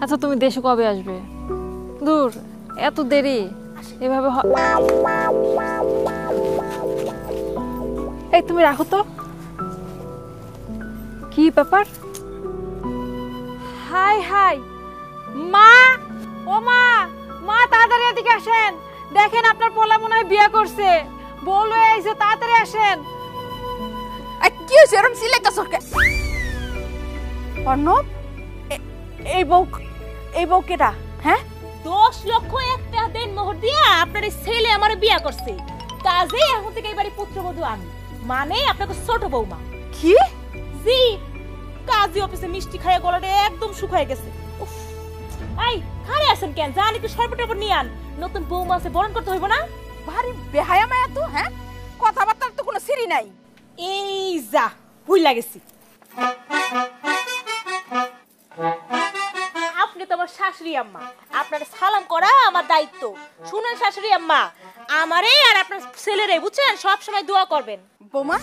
আচ্ছা তুমি দেশে কবে আসবে? দূর এত দেরি এভাবে এই তুমি রাখো তো। কি ব্যাপার? হাই হাই মা, ও মা, মা তাড়াতাড়ি এদিকে আসেন। দেখেন আপনার পোলা মনে হয় বিয়ে করছে, বউ লয়ে আইছে, তাড়াতাড়ি আসেন। কি হইছে এরকম সিলাইতাছ কে? অর্ণব, এই বউ কেডা? হ্যাঁ 10 লক্ষ একটা দেন মোহর দিয়া আপনার ছেলে আমার বিয়ে করছে, কাজেই এখন থেকে এই বাড়ি পুত্রবধূ আমি, মানে আপনাকে ছোট বৌমা। কি? জি, কাজী অফিসে মিষ্টি খাইয়া গলাটা একদম শুকায় গেছে। উফ, এই খারে আছেন কেন? জান একটু শরবত নিয়ে আন, নতুন বৌমা আছে, বরণ করতে হইব না? ভারী বেহায়া মায়া তো। হ্যাঁ কথাবার্তার তো কোনো সিরি নাই। এই যা ভুইলা গেছি, আপনি তো আমার শাশুড়ি আম্মা, আপনার সালাম করা আমার দায়িত্ব। শুনেন শাশুড়ি আম্মা, আমারে আর আপনার ছেলেরে বুঝছেন সব সময় দোয়া করবেন। বৌমা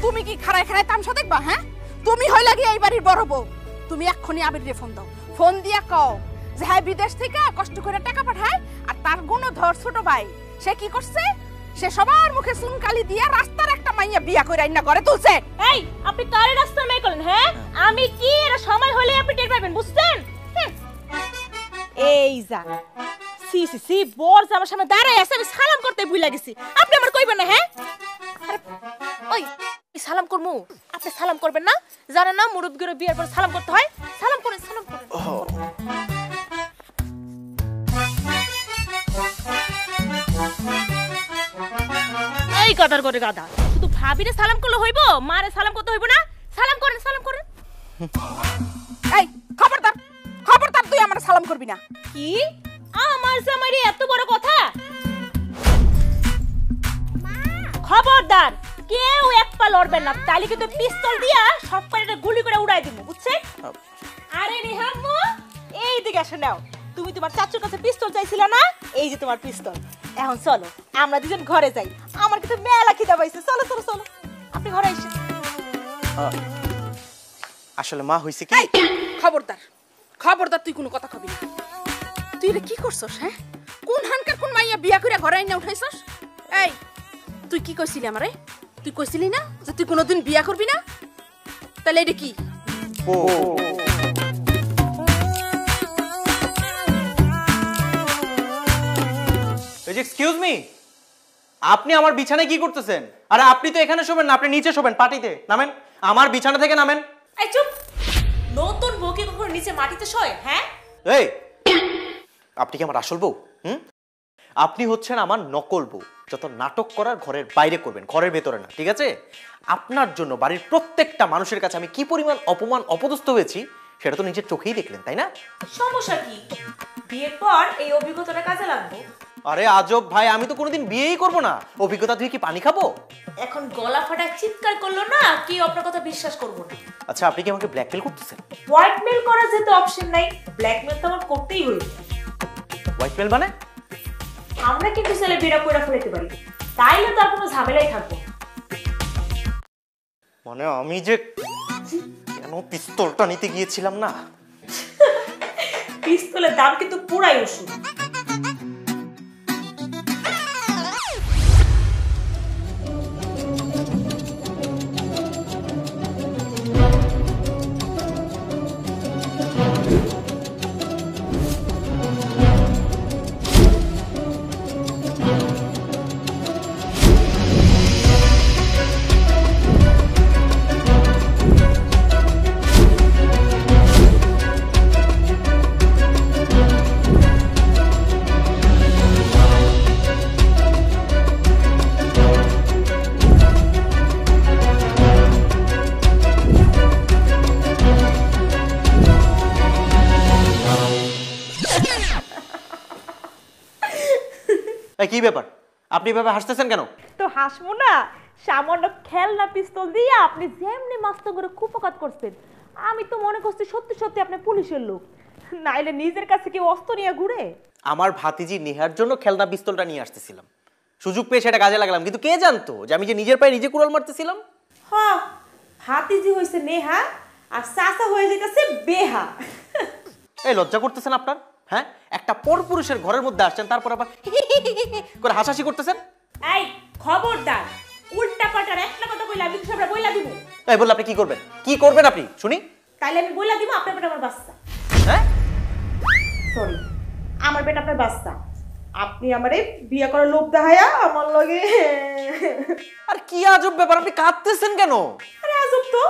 তুমি কি খাড়ায় খাড়ায় তামসা দেখবা? হ্যাঁ তুমি হই লাগি এই বাড়ির বড় বউ। তুমি এক্ষুনি আবিরে ফোন দাও, ফোন দিয়া কও যে হ্যাঁ বিদেশ থেকে কষ্ট করে টাকা পাঠায়, আর তার গুণধর ছোট ভাই সে কি করছে, সে সবার মুখে চুনকালি দিয়া রাস্তার একটা মাইয়া বিয়া করে আইনা ঘরে তুলছে। এই আপনি কারে রাস্তার মেয়ে করলেন? হ্যাঁ আমি কি এর সময় হলে আপনি টের পাবেন, বুঝছেন? এই যা সি সি সি বর আমার সামনে দাঁড়ায় আছে, আমি সালাম করতে ভুলে গেছি, আপনি আমার কইবেন না? হ্যাঁ ওই সালাম করমু, আপনি সালাম করবেন না? জানেন না মুরব্বির বিয়ের পর সালাম করতে হয়? সালাম করেন, সালাম করেন। এই গাদার করে গাদা, শুধু ভাবিরে সালাম করলে হইব, মারে সালাম করতে হইব না? সালাম করেন, সালাম করেন। এই খবরদার, খবরদার তুই আমার সালাম করবি না। কি আমার জামাইরে এত বড় কথা? খবরদার কেউ এক পা লড়বেন না, তাহলে কিন্তু পিস্তল দিয়া সব কয়টা গুলি করে উড়াই দিব, বুঝছেন? আরে রেহাম্মু এই দিকে আসো, নাও। তুমি তোমার চাচুর কাছে পিস্তল চাইছিলা না, এই যে তোমার পিস্তল। এখন চলো আমরা দুজন ঘরে যাই, আমার কিন্তু মেলা খিদা পাইছে। চলো চলো চলো, আপনি ঘরে এসে। আসলে মা হইছে কি? খবরদার, খবরদার তুই কোনো কথা কবি না। তুই রে কি করছস? হ্যাঁ কোন হানকার কোন মাইয়া বিয়া করে ঘরে আইনা উঠাইছস? এই তুই কি কইছিলি আমারে? তুই কইছিলি না যে তুই কোনোদিন বিয়া করবি না? তাহলে এটা কি? এক্সকিউজ মি, আপনি আমার বিছানায় কি করতেছেন? আরে আপনি তো এখানে শোবেন না, আপনি নিচে শোবেন, পাটিতে নামেন, আমার বিছানা থেকে নামেন। এই চুপ, নতুন বউ কি কখনো নিচে মাটিতে শোয়? হ্যাঁ এই আপনি কি আমার আসল বউ? আপনি হচ্ছেন আমার নকল বউ। যত নাটক করার ঘরের বাইরে করবেন, ঘরের ভেতরে না, ঠিক আছে? আপনার জন্য বাড়ির প্রত্যেকটা মানুষের কাছে আমি কি পরিমাণ অপমান অপদস্থ হয়েছি সেটা তো নিজের চোখেই দেখলেন, তাই না? সমস্যা কি? বিয়ের পর এই অভিজ্ঞতাটা কাজে লাগবে। আরে আজব ভাই, আমি তো কোনোদিন বিয়েই করব না, অভিজ্ঞতা দিয়ে কি পানি খাবো? এখন গলা ফাটা চিৎকার করলো না, কি আপনার কথা বিশ্বাস করবো না? আচ্ছা আপনি কি আমাকে ব্ল্যাকমেল করতেছেন? হোয়াইটমেল করার যেহেতু অপশন নাই, ব্ল্যাকমেল তো আমার করতেই হইবে। হোয়াইটমেল মানে? আমরা কিন্তু ছেলে বিড়া কইরা ফেলতে পারি, তাইলে তো আর কোনো ঝামেলাই থাকবো। মানে আমি যে কেন পিস্তলটা নিতে গিয়েছিলাম না? পিস্তলের দাম কিন্তু পুরাই ওষুধ। কি ব্যাপার, আপনি এভাবে হাসতেছেন কেন? তো হাসবো না, সামান্য খেলনা পিস্তল দিয়ে আপনি যেমনি মাস্ত করে কুপকাত করছেন, আমি তো মনে করছি সত্যি সত্যি আপনি পুলিশের লোক, নাইলে নিজের কাছে কি অস্ত্র নিয়ে ঘুরে? আমার ভাতিজি নেহার জন্য খেলনা পিস্তলটা নিয়ে আসতেছিলাম, সুযোগ পেয়ে সেটা কাজে লাগালাম, কিন্তু কে জানতো যে আমি যে নিজের পায়ে নিজে কুড়াল মারতেছিলাম। হ্যাঁ, ভাতিজি হইছে নেহা আর চাচা হয়ে যাইতেছে বেহা। এই লজ্জা করতেছেন আপনার? হ্যাঁ, একটা পরপুরুষের ঘরের মধ্যে আসছেন, তারপর আবার করে হাসাহাসি করতেছেন। এই খবরদার, উল্টা পাল্টা একটা কথা কইলে আমি সবটা বইলা দিব। এই বললে আপনি কি করবেন? কি করবেন আপনি শুনি? তাইলে আমি বইলা দিব আপনার পেটে আমার বাচ্চা। হ্যাঁ, সরি, আমার পেটে আপনার বাচ্চা। আপনি আমারে বিয়ে করার লোভ দেখায়া আমার লগে। আর কি আজব ব্যাপার, আপনি কাঁদতেছেন কেন? আরে আজব তো,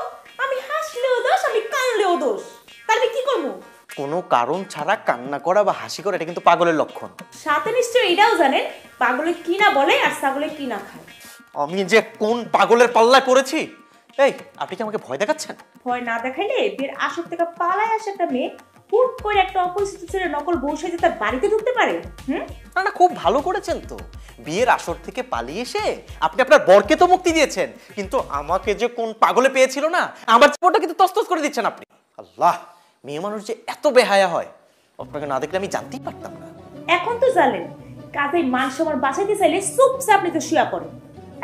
আমি হাসলেও দোষ, আমি কানলেও দোষ। তাহলে কি করবো? কোনো কারণ ছাড়া কান্না করা বা হাসি করা এটা কিন্তু পাগলের লক্ষণ। সাথে নিশ্চয়ই এটাও জানেন পাগলে কি না বলে আর ছাগলে কি না খায়। আমি যে কোন পাগলের পাল্লায় পড়েছি। এই, আপনি কি আমাকে ভয় দেখাচ্ছেন? ভয় না দেখাইলে বিয়ের আসর থেকে পালায় আসে একটা মেয়ে হুট করে একটা অপরিচিত ছেলে নকল বউ সেজে তার বাড়িতে ঢুকতে পারে? না না, খুব ভালো করেছেন তো। বিয়ের আসর থেকে পালিয়ে এসে আপনি আপনার বরকে তো মুক্তি দিয়েছেন, কিন্তু আমাকে যে কোন পাগলে পেয়েছিল না, আমার জীবনটা কিন্তু তছতছ করে দিচ্ছেন আপনি। আল্লাহ, মেয়ে মানুষ যে এত বেহায়া হয়, আপনাকে না দেখলে আমি জানতেই পারতাম না। এখন তো জানেন, কাজেই মান সম্মান বাঁচাইতে চাইলে চুপচাপ আপনি তো শুয়া পড়েন।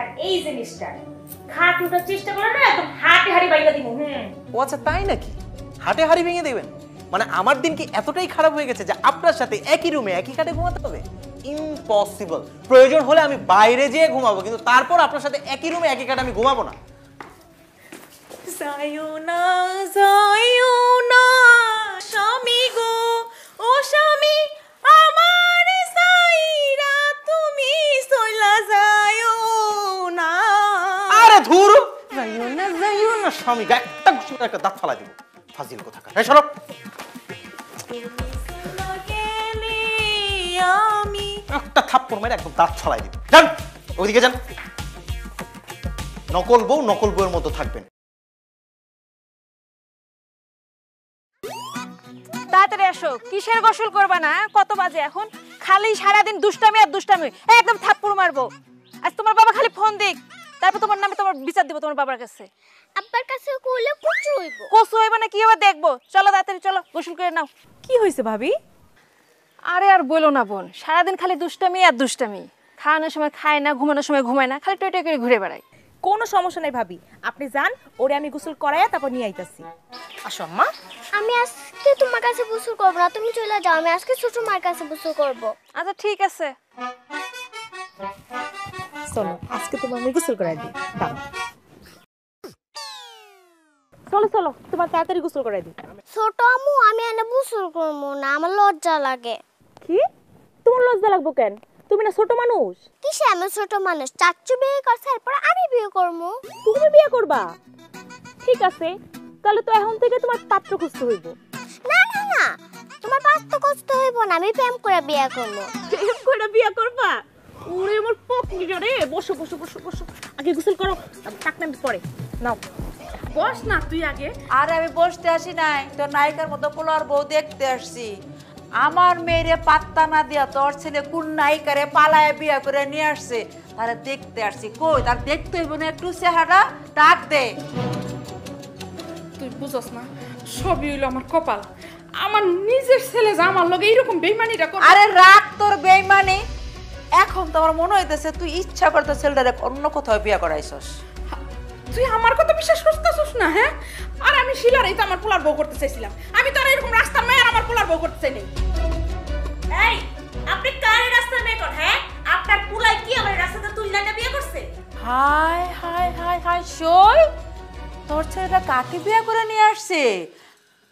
আর এই জিনিসটা খাট উঠার চেষ্টা করে না, একদম হাটে হাড়ি বাইলা দিব। ও আচ্ছা, তাই নাকি? হাটে হাড়ি ভেঙে দেবেন? মানে আমার দিন কি এতটাই খারাপ হয়ে গেছে যে আপনার সাথে একই রুমে একই খাটে ঘুমাতে হবে? ইম্পসিবল। প্রয়োজন হলে আমি বাইরে যেয়ে ঘুমাবো, কিন্তু তারপর আপনার সাথে একই রুমে একই খাটে আমি ঘুমাবো না। যাইও না, যাইও না স্বামী গো, ও স্বামী আমার সাইরা তুমি চইলা যাইও না। আরে ধুর, যাইও না স্বামী, একটা ঘুষি একটা দাঁত ফালা দিব। ফাজিল কোথাকার। এই সরব, আমি একটা থাপ্পড় মেরে একদম দাঁত ফালাই দিব। যান ওইদিকে যান। নকল বউ নকল বউয়ের মতো থাকবেন। তাড়াতাড়ি আসো, কিসের গোসল করবা না? কত বাজে এখন? খালি সারাদিন দুষ্টামি আর দুষ্টামি, একদম থাপ্পড় মারবো। আজ তোমার বাবা খালি ফোন দিক, তারপর তোমার নামে তোমার বিচার দিব তোমার বাবার কাছে। আব্বার কাছে কইলে কচু হইব। কসু হইব না কি হবে দেখবো। চলো তাড়াতাড়ি চলো, গোসল করে নাও। কি হয়েছে ভাবি? আরে আর বলো না বোন, সারাদিন খালি দুষ্টামি আর দুষ্টামি। খাওয়ানোর সময় খায় না, ঘুমানোর সময় ঘুমায় না, খালি টয় টয় করে ঘুরে বেড়ায়। কোনো সমস্যা নাই ভাবি, আপনি যান, ওরে আমি গোসল করাইয়া তারপর নিয়ে আইতাছি। আসো আম্মা। আমি আজকে তোমার কাছে গোসল করব না, তুমি চলে যাও। আমি আজকে ছোট মার কাছে গোসল করব। আচ্ছা ঠিক আছে। চলো আজকে তোমার আমি গোসল করাই দিই। চলো চলো, তোমার তাড়াতাড়ি গোসল করাই দিই। ছোট আম্মু, আমি এনে গোসল করব না, আমার লজ্জা লাগে। কি? তোমার লজ্জা লাগবো কেন? তুমি না ছোট মানুষ। কিসে আমি ছোট মানুষ? চাচু বিয়ে করছে, এরপর আমি বিয়ে করব। তুমি বিয়ে করবা? ঠিক আছে, তাহলে তো এখন থেকে তোমার পাত্র খুঁজতে হইব। না না না, তোমার পাত্র কষ্ট হইব না, আমি প্রেম করে বিয়ে করব। প্রেম করে বিয়ে করবা? ওরে আমার পক্ষে রে। বসো বসো বসো বসো, আগে গোসল করো, টাকনা পরে নাও। বস না তুই আগে। আরে আমি বসতে আসি নাই, তোর নায়িকার মতো পোলার বউ দেখতে আসছি। আমার মেয়েরে পাত্তা না দিয়া তোর ছেলে কোন নায়িকারে পালায় বিয়া করে নিয়ে আসছে, তারা দেখতে আসছি। কই তার দেখতে হইব না একটু চেহারা? ডাক দে। তুই বুঝছ না, সবই হইলো আমার কপাল। আমার নিজের ছেলে যে আমার লগে এইরকম বেইমানিটা করে। আরে রাখ তোর বেইমানি। এখন তো আমার মনে হইতেছে তুই ইচ্ছা করে তোর ছেলেটারে অন্য কোথাও বিয়া করাইছস। তুই আমার কথা বিশ্বাস করতেছস না? হ্যাঁ, আর আমি শিলারই তো আমার পোলার বউ করতে চাইছিলাম। আমি তো আর এরকম রাস্তার মেয়ে আর আমার পোলার বউ করতে চাইনি। এই, আপনি কারে রাস্তার মেয়ে কর? হ্যাঁ, আপনার পুলাই কি আমার রাস্তাতে তুলনা না বিয়ে করছে? হায় হায় হায় হায়, সই তোর ছেলেটা কাকে বিয়া করে নিয়ে আসছে?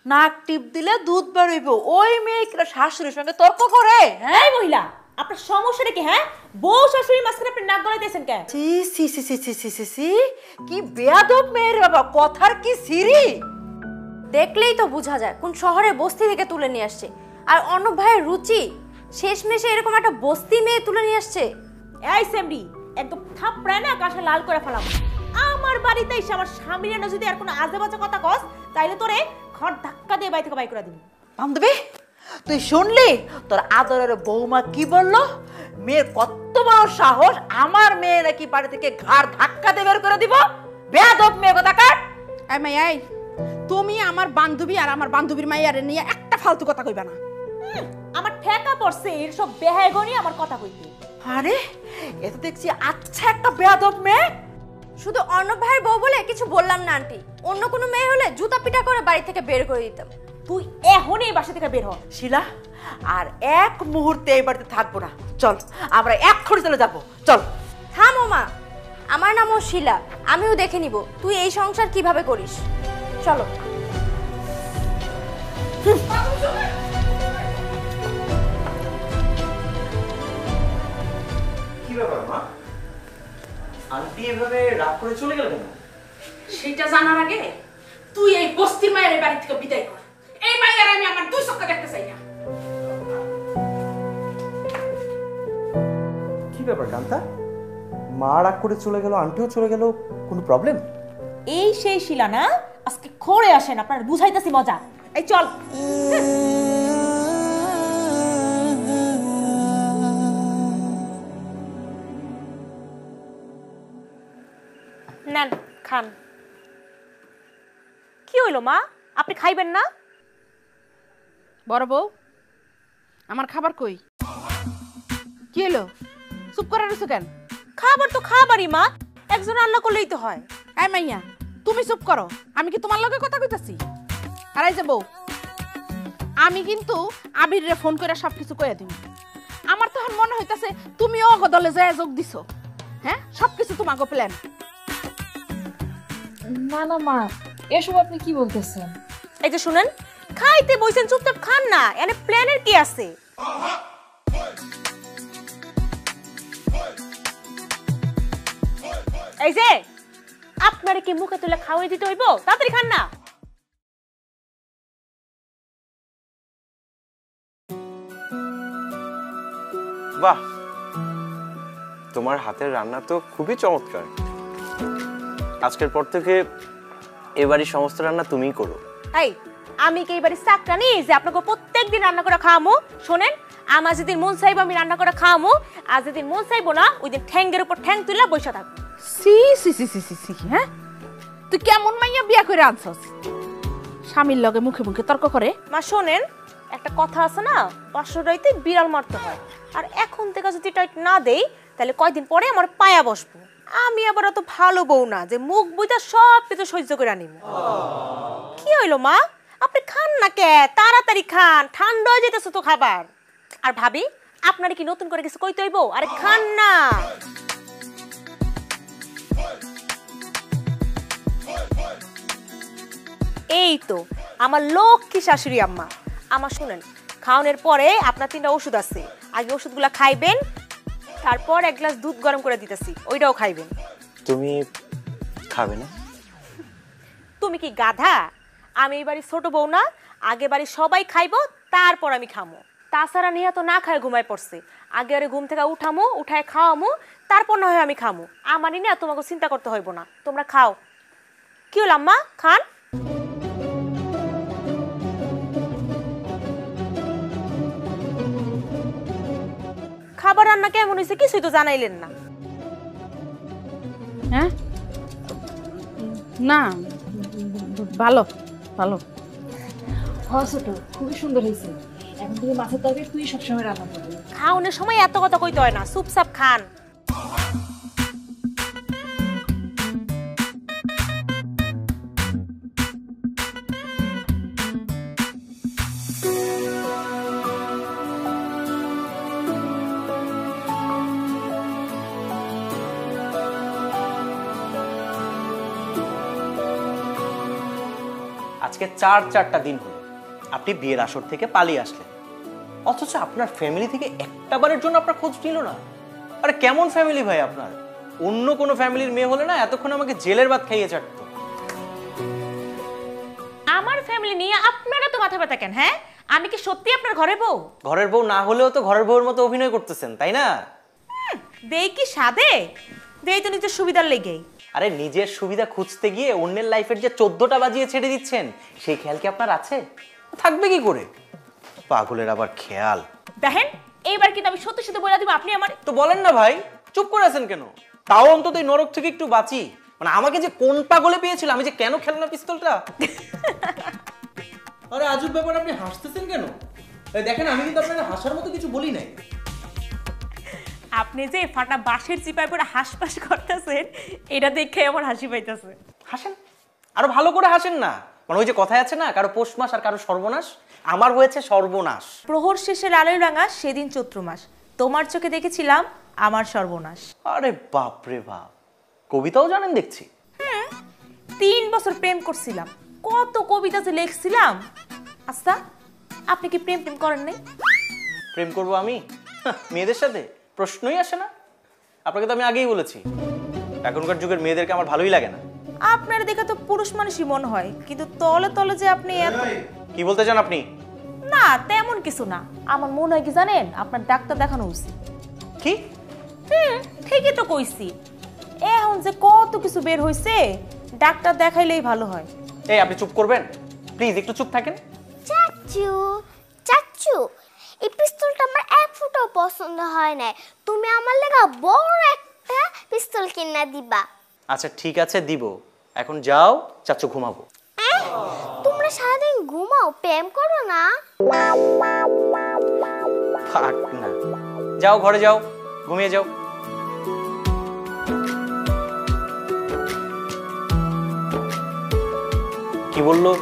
নাক টিপ দিলে দুধ বেরোইব। ওই মেয়ে কিনা শাশুড়ির সঙ্গে তর্ক করে? হ্যাঁ এই মহিলা, আপনার সমস্যাটা কি? হ্যাঁ, বউ শাশুড়ি মাঝখানে আপনি নাক গলাইতেছেন কেন? সি সি সি সি সি সি সি সি, কি বেয়াদব মেয়ের বাবা, কথার কি সিরি। দেখলেই তো বোঝা যায় কোন শহরে বস্তি থেকে তুলে নিয়ে আসছে। আর অর্ণব ভাইয়ের রুচি, শেষমেশে এরকম একটা বস্তি মেয়ে তুলে নিয়ে আসছে। এই সেমরি, একদম থাপড়ায় না আকাশে লাল করে ফেলাম। আমার বাড়িতে এসে আমার স্বামীর না যদি আর কোনো আজে বাজে কথা কস, তাইলে তোরে ঘর ধাক্কা দিয়ে বাড়ি থেকে বাই করে দিবি। বান্ধবী, তুই শুনলি তোর আদরের বৌমা কি বললো? মেয়ের কত বড় সাহস, আমার মেয়ে নাকি বাড়ি থেকে ঘাড় ধাক্কা দিয়ে বের করে দিব। বেয়াদব মেয়ে কোথাকার। এই মাই, এই তুমি আমার বান্ধবী আর আমার বান্ধবীর মাইয়ারে নিয়ে একটা ফালতু কথা কইবা না। আমার ঠেকা পড়ছে এর সব বেহায়গনি আমার কথা কইতে। আরে এ তো দেখছি আচ্ছা একটা বেয়াদব মেয়ে। শুধু অর্ণব ভাইয়ের বউ বলে কিছু বললাম না আন্টি, অন্য কোনো মেয়ে হলে জুতা পিটা করে বাড়ি থেকে বের করে দিতাম। তুই এখনই এই বাসা থেকে বের হ। শিলা আর এক মুহূর্তে এই বাড়িতে থাকবো না, চল আমরা এক্ষুনি চলে যাবো, চল। থামো মা, আমার নামও শিলা, আমিও দেখে নিব তুই এই সংসার কিভাবে করিস। চলো। কি ব্যাপার মা, আন্টি এভাবে রাগ করে চলে গেল কেন? সেটা জানার আগে তুই এই বস্তির মায়ের এই বাড়ি থেকে বিদায় কর। এই মায়ের আমি আমার দুই চোখে দেখতে চাই না। কি ব্যাপার কান্তা, মা রাগ করে চলে গেল, আন্টিও চলে গেল, কোনো প্রবলেম? এই সেই শিলা না, আজকে খড়ে আসেন, আপনার বুঝাইতেছি মজা। এই চল। নেন খান। কি হইলো মা, আপনি খাইবেন না? বড় বউ, আমার খাবার কই? কি হলো, চুপ করে রইছো কেন? খাবার তো খাবারই মা, একজন রান্না করলেই তো হয়। এই মাইয়া, তুমি চুপ করো, আমি কি তোমার লগে কথা কইতাছি? আর এই যে বউ, আমি কিন্তু আবিরে ফোন করে সবকিছু কইয়া দিই। আমার তো মনে হইতাছে তুমি অগদলে যায় যোগ দিছো। হ্যাঁ, সবকিছু তোমাকে প্ল্যান। না না মা, এসব আপনি কি বলতেছেন? এই যে শুনেন, খাইতে বইছেন, চুপচাপ খান না, এনে প্ল্যানের কি আছে? এই যে আপনারে কি মুখে তুলে খাওয়াই দিতে হইব? তাড়াতাড়ি খান না। বাহ, তোমার হাতের রান্না তো খুবই চমৎকার। আজকের পর থেকে এবারই সমস্ত রান্না তুমিই করো। এই, আমি কি এবারে চাকরানি যে আপনাকে প্রত্যেকদিন রান্না করে খাওয়ামু? শোনেন, আমার যেদিন মন চাইবো আমি রান্না করে খাওয়ামু, আর যেদিন মন চাইবো না ওই দিন ঠ্যাঙ্গের উপর ঠ্যাং তুলে বসে থাকবো। সি সি সি সি সি, হ্যাঁ তুই কেমন মাইয়া বিয়া করে আনছস? স্বামীর লগে মুখে মুখে তর্ক করে। মা শোনেন, একটা কথা আছে না, 500 টাইতে বিড়াল মারতে হয়। আর এখন থেকে যদি টাইট না দেই তাহলে কয়দিন পরে আমার পায়া বসবো। আমি আবার অত ভালো বউ না যে মুখ বুইতা সব কিছু সহ্য করে নিব। কি হইলো মা, আপনি খান না কে? তাড়াতাড়ি খান, ঠান্ডা হয়ে যেতেছে তো খাবার। আর ভাবি, আপনার কি নতুন করে কিছু কইতে হইব? আরে খান না। এই তো আমার লক্ষ্মী শাশুড়ি আম্মা। আমার শুনেন, খাওয়ানোর পরে আপনার 3টা ওষুধ আছে, আগে ওষুধগুলা খাইবেন, তারপর 1 গ্লাস দুধ গরম করে দিতেছি, ওইটাও খাইবেন। তুমি খাবে না? তুমি কি গাধা? আমি এই বাড়ির ছোট বউ না? আগে বাড়ি সবাই খাইবো, তারপর আমি খামো। তাছাড়া নিহা তো না খায় ঘুমায় পড়ছে, আগে আরে ঘুম থেকে উঠামো, উঠায় খাওয়ামো, তারপর না হয় আমি খামো। আমারই না তোমাকে চিন্তা করতে হইব না, তোমরা খাও। কি হল আম্মা, খান। খাবার রান্না কেমন হয়েছে কিছুই তো জানাইলেন না। হ্যাঁ না, ভালো ভালো। ছোট, খুবই সুন্দর হয়েছে। এখন তুমি মাছের তরকারি তুই সবসময় রান্না করবি। খাওয়ানোর সময় এত কথা কইতে হয় না, চুপচাপ খান। আজকে 4টা দিন হলো আপনি বিয়ের আসর থেকে পালিয়ে আসলেন, অথচ আপনার ফ্যামিলি থেকে একটা বারের জন্য আপনার খোঁজ নিল না। আরে কেমন ফ্যামিলি ভাই আপনার? অন্য কোনো ফ্যামিলির মেয়ে হলে না এতক্ষণ আমাকে জেলের ভাত খাইয়ে ছাড়তো। আমার ফ্যামিলি নিয়ে আপনারা তো মাথা ব্যথা কেন? হ্যাঁ, আমি কি সত্যি আপনার ঘরের বউ? ঘরের বউ না হলেও তো ঘরের বউর মতো অভিনয় করতেছেন, তাই না? দেই কি সাদে? দেই তো নিজের সুবিধার লেগেই। আরে নিজের সুবিধা খুঁজতে গিয়ে অন্যের লাইফের যে 14টা বাজিয়ে ছেড়ে দিচ্ছেন, সেই খেয়াল কি আপনার আছে? থাকবে কি করে? পাগলের আবার খেয়াল। দেখেন, এইবার কিন্তু আমি সত্যি সত্যি বলে দিব, আপনি আমার তো বলেন না ভাই, চুপ করে আছেন কেন? তাও অন্তত এই নরক থেকে একটু বাঁচি। মানে আমাকে যে কোন পাগলে পেয়েছিল, আমি যে কেন খেলনা পিস্তলটা। আরে আজব ব্যাপার, আপনি হাসতেছেন কেন? দেখেন, আমি কিন্তু আপনাকে হাসার মতো কিছু বলি নাই। আপনি যে ফাটা বাঁশের চিপায় পরে হাসপাস করতেছেন, এটা দেখে আমার হাসি পাইতেছে। হাসেন, আরো ভালো করে হাসেন না। মানে ওই যে কথায় আছে না, কারো পৌষ মাস আর কারো সর্বনাশ, আমার হয়েছে সর্বনাশ। প্রহর শেষের আলোয় রাঙা সেদিন চৈত্র মাস, তোমার চোখে দেখেছিলাম আমার সর্বনাশ। আরে বাপ রে বাপ, কবিতাও জানেন দেখছি। 3 বছর প্রেম করছিলাম, কত কবিতা যে লিখছিলাম। আচ্ছা, আপনি কি প্রেম করেন নাই? প্রেম করবো আমি মেয়েদের সাথে? প্রশ্নই আসে না। আপনাকে তো আমি আগেই বলেছি, এখনকার যুগের মেয়েদেরকে আমার ভালোই লাগে না। আপনার দেখে তো পুরুষ মানুষই মনে হয়, কিন্তু তলে তলে যে আপনি এত... কি বলতে চান আপনি? না তেমন কিছু না, আমার মনে হয় কি জানেন, আপনার ডাক্তার দেখানো উচিত। কি? ঠিকই তো কইছি, এখন যে কত কিছু বের হইছে, ডাক্তার দেখাইলেই ভালো হয়। এই আপনি চুপ করবেন প্লিজ, একটু চুপ থাকেন। চাচু চাচু, এই পিস্তলটা আমার এক ফুটাও পছন্দ হয় না, তুমি আমার লাগা বড় একটা পিস্তল কিনা দিবা। আচ্ছা ঠিক আছে দিব, এখন যাও, চাচু ঘুমাবো। তোমরা সারাদিন ঘুমাও, প্রেম করো না? থাক না, যাও ঘরে যাও, ঘুমিয়ে যাও। কি বললো?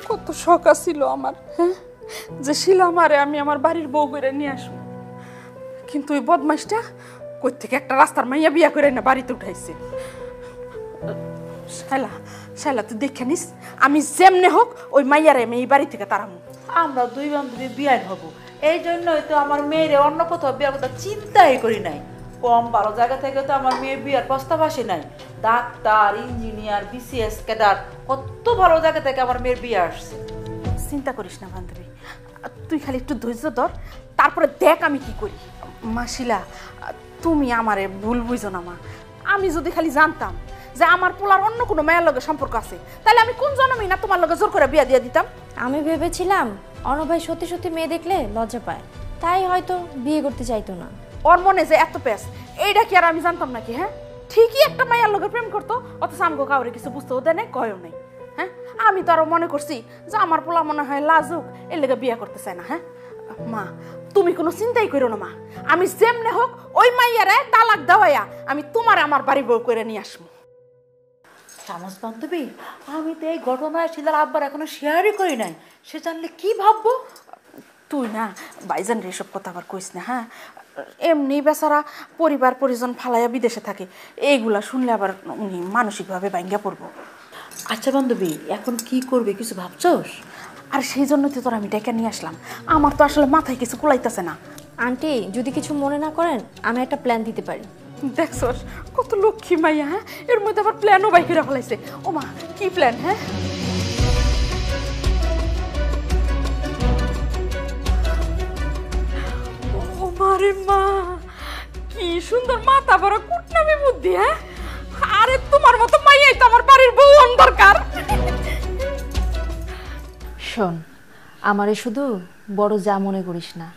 কত শখ ছিল আমার, হ্যাঁ, যে শিলা আমারে আমি আমার বাড়ির বউ করে নিয়ে আসবো, কিন্তু ওই বদমাইশটা কই থেকে একটা রাস্তার মাইয়া বিয়া করে না বাড়িতে উঠাইছে। শালা শালা তুই দেখে নিস, আমি যেমনে হোক ওই মাইয়ারে আমি এই বাড়ি থেকে তাড়াবো। আমরা 2 বান্ধবী বিয়ার হব, এই জন্যই তো আমার মেয়ের অন্য কোথাও বিয়ার কথা চিন্তাই করি নাই। কম ভালো জায়গা থেকে তো আমার মেয়ের বিয়ার প্রস্তাব আসে নাই। ডাক্তার, ইঞ্জিনিয়ার, বিসিএস ক্যাডার, কত ভালো জায়গা থেকে আমার মেয়ের বিয়ে আসছে। চিন্তা করিস না বান্ধবী, তুই খালি একটু ধৈর্য ধর, তারপরে দেখ আমি কি করি। মা শিলা, তুমি আমারে ভুল বুঝো না মা। আমি যদি খালি জানতাম যে আমার পোলার অন্য কোনো মেয়ের লগে সম্পর্ক আছে, তাহলে আমি কোন জন্মই না তোমার লগে জোর করে বিয়া দিয়ে দিতাম। আমি ভেবেছিলাম অর্ণব ভাই সত্যি সত্যি মেয়ে দেখলে লজ্জা পায়, তাই হয়তো বিয়ে করতে চাইতো না। ওর মনে যে এত পেস, এইটা কি আর আমি জানতাম নাকি? হ্যাঁ, ঠিকই একটা মায়ের লগে প্রেম করতো, অথচ আমগো কাউরে কিছু বুঝতেও দেয় নাই, কয়ও নাই। হ্যাঁ, আমি তো আরো মনে করছি যে আমার পোলা মনে হয় লাজুক, এর লেগে বিয়ে করতে চায় না। হ্যাঁ মা, তুমি কোনো চিন্তাই করো না মা, আমি যেমনে হোক ওই মাইয়ারে তালাক দেওয়াইয়া আমি তোমার আমার বাড়ি বউ করে নিয়ে আসবো। চামচ বান্ধবী, আমি তো এই ঘটনায় শিলার আব্বার এখনো শেয়ারই করি নাই, সে জানলে কি ভাববো? তুই না ভাইজান এসব কথা আবার কইস না। হ্যাঁ, এমনি বেচারা পরিবার পরিজন ফালাইয়া বিদেশে থাকে, এইগুলা শুনলে আবার উনি মানসিকভাবে ভাঙ্গা পড়বো। আচ্ছা বান্ধবী, এখন কি করবে কিছু ভাবছস? আর সেই জন্য তো তোর আমি ডেকে নিয়ে আসলাম, আমার তো আসলে মাথায় কিছু কুলাইতেছে না। আন্টি যদি কিছু মনে না করেন, আমি একটা প্ল্যান দিতে পারি। দেখছস কত লক্ষ্মী মাইয়া, হ্যাঁ, এর মধ্যে আবার প্ল্যানও বাই করে ফেলাইছে। ও মা, কি প্ল্যান? হ্যাঁ, ও মারে মা, কি সুন্দর মাথা বড় কুটনামি বুদ্ধি। হ্যাঁ, আরে তোমার মতো মাইয়াই তো আমার বাড়ির বউ দরকার। শোন, আমারে শুধু বড় যা মনে করিস না,